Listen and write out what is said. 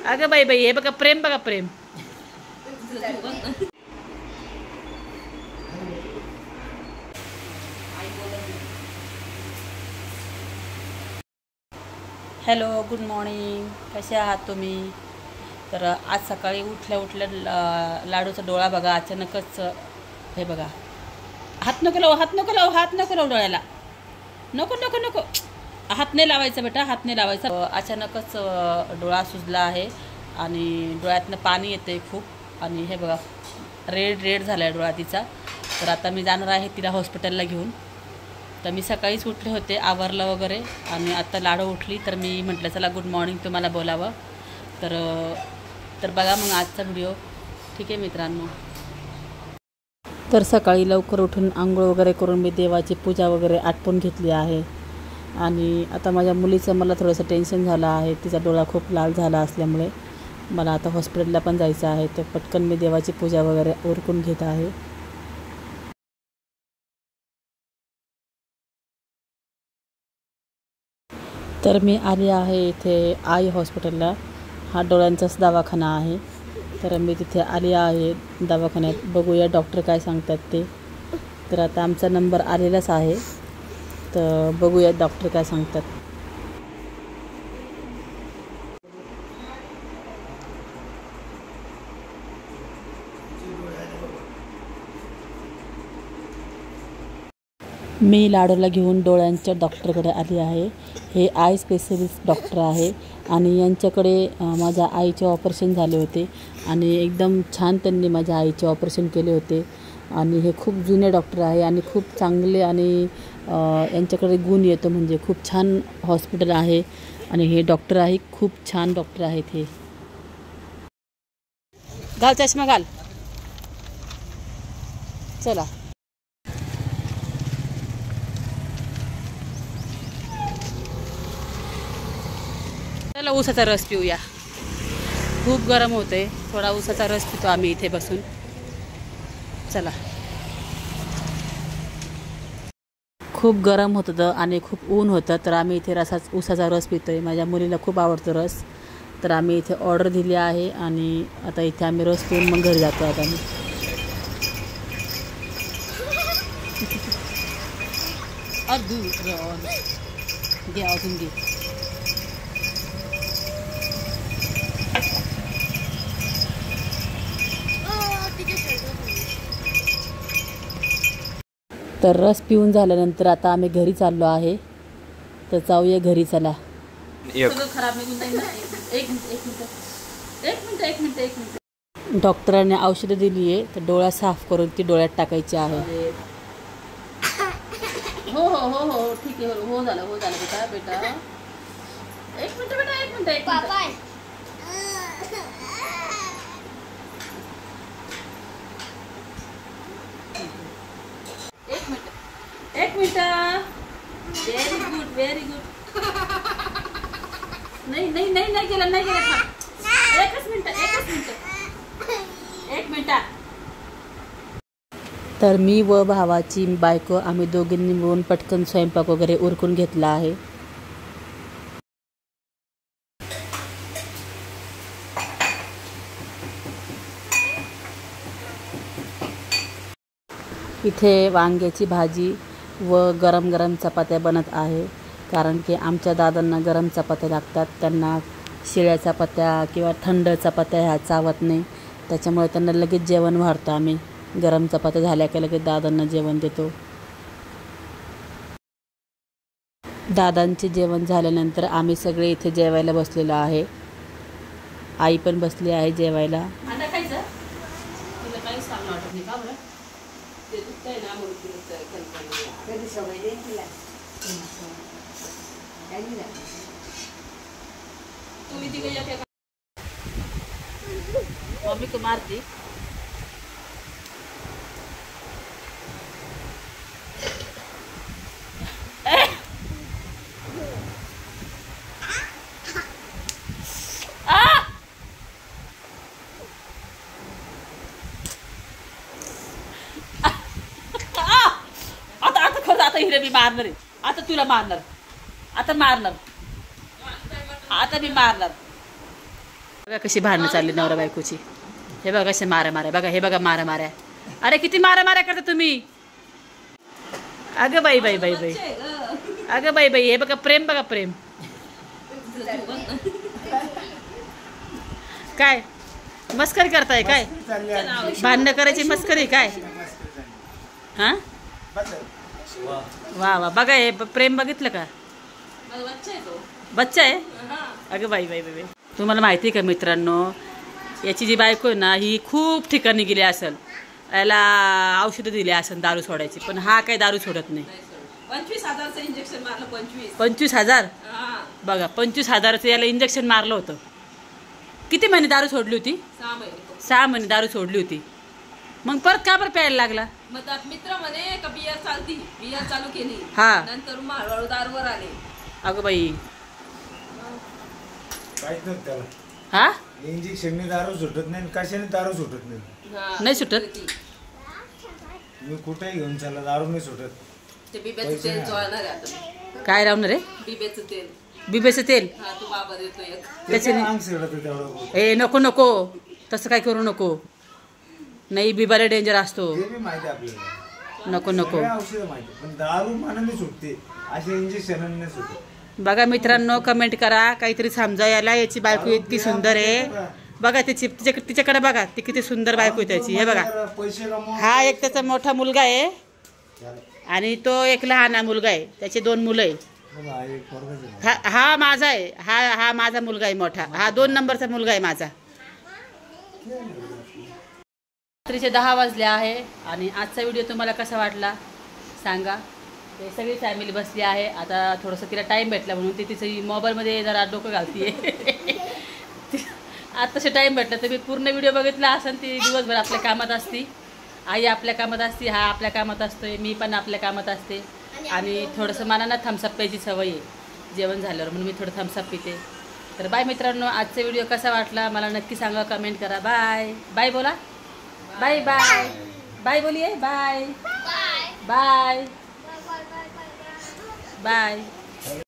अगं बाई बाई, हे बघा प्रेम, बघा प्रेम. Hello, good morning. कसे आहात तुम्ही? तर आज सकाळी उठल्या लाडूचा डोळा बघा अचानकच. हे बघा, हात नको लावू, हात नको लावू, हात नको लावू डोळ्याला. नको नको नको, हात नाही लावायचा बेटा, हात नाही लावायचा. अचानकच डोळा सुजला आहे आणि डोळ्यातनं पाणी येते खूप. आणि हे बघा, रेड रेड झाला आहे डोळा तिचा. तर आता मी जाणार आहे तिला हॉस्पिटलला घेऊन. तर मी सकाळीच उठले होते, आवरलं वगैरे, आणि आता लाडू उठली. तर मी म्हटलं चला गुड मॉर्निंग तुम्हाला बोलावं. तर बघा मग आजचा व्हिडिओ. ठीक आहे मित्रांनो. तर सकाळी लवकर उठून आंघोळ वगैरे करून मी देवाची पूजा वगैरे आटपून घेतली आहे. आणि आता माझ्या मुलीचं मला थोडंसं टेन्शन झालं आहे. तिचा डोळा खूप लाल झाला असल्यामुळे मला आता हॉस्पिटलला पण जायचं आहे. तर पटकन मी देवाची पूजा वगैरे उरकून घेत आहे. तर मी आली आहे इथे आई हॉस्पिटलला. हा डोळ्यांचाच दवाखाना आहे. तर मी तिथे आली आहे दवाखान्यात. बघूया डॉक्टर काय सांगतात ते. तर आता आमचा नंबर आलेलाच आहे. तर बघूया डॉक्टर काय सांगतात. मी लाडूला घेऊन डोळ्यांच्या डॉक्टरकडे आली आहे. हे आय स्पेशलिस्ट डॉक्टर आहे आणि यांच्याकडे माझ्या आईचे ऑपरेशन झाले होते आणि एकदम छान त्यांनी माझ्या आईचे ऑपरेशन केले होते. आणि हे खूप जुने डॉक्टर आहे आणि खूप चांगले, आणि यांच्याकडे गुण येतो, म्हणजे खूप छान हॉस्पिटल आहे. आणि हे डॉक्टर आहे, खूप छान डॉक्टर आहेत हे. घाल चष्मा, घाल. चला. चला ऊसाचा रस पिऊया. खूप गरम होते, थोडा ऊसाचा रस पितो आम्ही इथे बसून. चला. खूप गरम होतं आणि खूप ऊन होतं, तर आम्ही इथे ऊसाचा रस पितोय. माझ्या मुलीला खूप आवडतो रस. तर आम्ही इथे ऑर्डर दिली आहे आणि आता इथे आम्ही रस पिऊन मग घरी जातो. आता आम्ही घे, अजून घे. तर रस पिऊन झाल्यानंतर आता आम्ही घरी चाललो आहे. तर जाऊया घरी, चला. खराब निघून जाईल ना. एक मिनिट. डॉक्टरांनी औषधं दिली आहे, तर डोळा साफ करून ती डोळ्यात टाकायची आहे. हो हो हो हो ठीक आहे. हो झालं, हो झालं बेटा. बेटा एक मिनिट बेटा, एक मिनिट. एक minute. Very good, very good. नाही नाही नाही, नाही गेलं, नाही गेलं. एकच मिनिट. तर मी व भावाची बायको आम्ही दोघींनी मिळून पटकन स्वयंपाक वगैरे उरकून घेतला आहे. इथे वांग्याची भाजी व गरम गरम चपात्या बनत आहे. कारण की आमच्या दादांना गरम चपात्या लागतात. त्यांना शिळ्या चपात्या किंवा थंड चपात्या ह्या चावत नाही. त्याच्यामुळे त्यांना लगेच जेवण वाढतं. आम्ही गरम चपात्या झाल्या की लगेच दादांना जेवण देतो. दादांचे जेवण झाल्यानंतर आम्ही सगळे इथे जेवायला बसलेलो आहे. आई पण बसली आहे जेवायला. मम्मी को मारती. आता खरं आता हिरे मी मारणार आहे. आता तुला मारणार. आता मी मारणार. बघा कशी भांडणं चालली नवरा बायकोची. हे बघा कसे मारा माऱ्या बघा. हे बघा मारा माऱ्या. अरे किती मारा माऱ्या करता तुम्ही. अगं बाई बाई बाई बाई. अगं बाई बाई. हे बघा प्रेम बघा प्रेम. काय मस्करी करताय काय. भांडणं करायची मस्करी काय. हा वा वा. बघा हे प्रेम बघितलं का. बच्चा आहे. अगं बाई बाई बाई. तुम्हाला माहिती आहे का मित्रांनो, याची जी बायको आहे ना ही खूप ठिकाणी गेली असेल, याला औषधं दिली असेल दारू सोडायची, पण हा काही दारू सोडत नाही. 25,000चं इंजेक्शन मारलं. 25,000. बघा 25,000चं याला इंजेक्शन मारलं होतं. किती महिने दारू सोडली होती. 6 महिने दारू सोडली होती. मग परत का बरं प्यायला लागला. मग मित्र म्हणे का बियर चालती, बियर चालू केली. हा नंतर हळूहळू दारूवर आले. अगं बाई. काहीच नव्हतं त्याला. हा इंजेक्शनने दारू सुटत नाही, कशाने दारू सुटत नाही. नाही सुटत. मी कुठेही घेऊन चालला दारू नाही सुटत. ते बिब्याचं तेल चोळणार आहे आता. काय राहणार रे. बिब्याचं तेल. बिब्याचं तेल. हा तू बाबा देतो एक. त्याच्याने अंग सिरडतं तेवढं. ए नको नको तसं काय करू नको. नाही बिबाला डेंजर असतो. ते बी माहिती आपल्याला. नको नको. सगळ्या औषधं माहिती, पण दारू मनाने सुटते, असे इंजेक्शनाने सुटते. बघा मित्रांनो कमेंट करा, काहीतरी समजा याला. याची बायको इतकी सुंदर आहे बघा. तिच्याकडे बघा ती किती सुंदर बायको आहे त्याची. हे बघा पैसे हा एक त्याचा मोठा मुलगा आहे आणि तो एक लहान मुलगा आहे. त्याचे 2 मुलं आहे. हा माझा आहे. हा माझा मुलगा आहे मोठा. हा 2 नंबरचा मुलगा आहे माझा. रात्रीचे 10 वाजले आहे आणि आजचा व्हिडिओ तुम्हाला कसा वाटला सांगा. ते सगळी फॅमिली बसली आहे. आता थोडंसं तिला टाईम भेटला म्हणून ती तिचं मोबाईलमध्ये जरा डोकं घालते. आत्ताशी टाईम भेटला तर मी पूर्ण व्हिडिओ बघितला असेल. ती दिवसभर आपल्या कामात असती. आई आपल्या कामात असते, हा आपल्या कामात असतोय, मी पण आपल्या कामात असते. आणि थोडंसं मला ना थम्सअप प्यायची सवय आहे जेवण झाल्यावर, म्हणून मी थोडं थम्सअप पिते. तर बाय मित्रांनो, आजचा व्हिडिओ कसा वाटला मला नक्की सांगा, कमेंट करा. बाय बाय बोला. बाय बाय बाय बोलिए. Bye bye bye.